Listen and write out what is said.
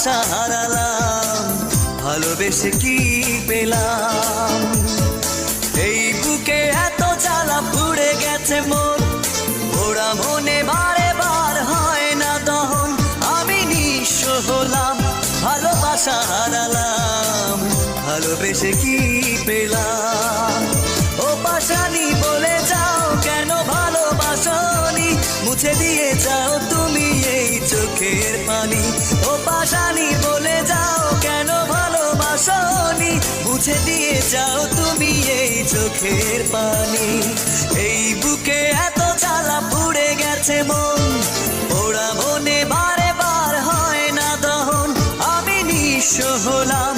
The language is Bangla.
ভালোবাসা হারালাম, ভালোবেসে কি পেলাম? এই বুকে এত জ্বালা পুড়ে গেছে মন, ওরা মনে বারে বার হয় না দহন। আমি নিঃস্ব হলাম, ভালোবাসা হারালাম, ভালোবেসে কি পেলাম? ও পাশানি বলে যাও কেন ভালোবাসনি, মুছে দিয়ে যাও তুমি এই চোখের পানি। ও পাশানি বলে যাও কেন ভালোবাসনি, মুছে দিয়ে যাও তুমি এই চোখের পানি। এই বুকে এত জ্বালা পুড়ে গেছে মন, ওরা মনে বারে বার হয় না দহন। আমি নিঃস্ব হলাম,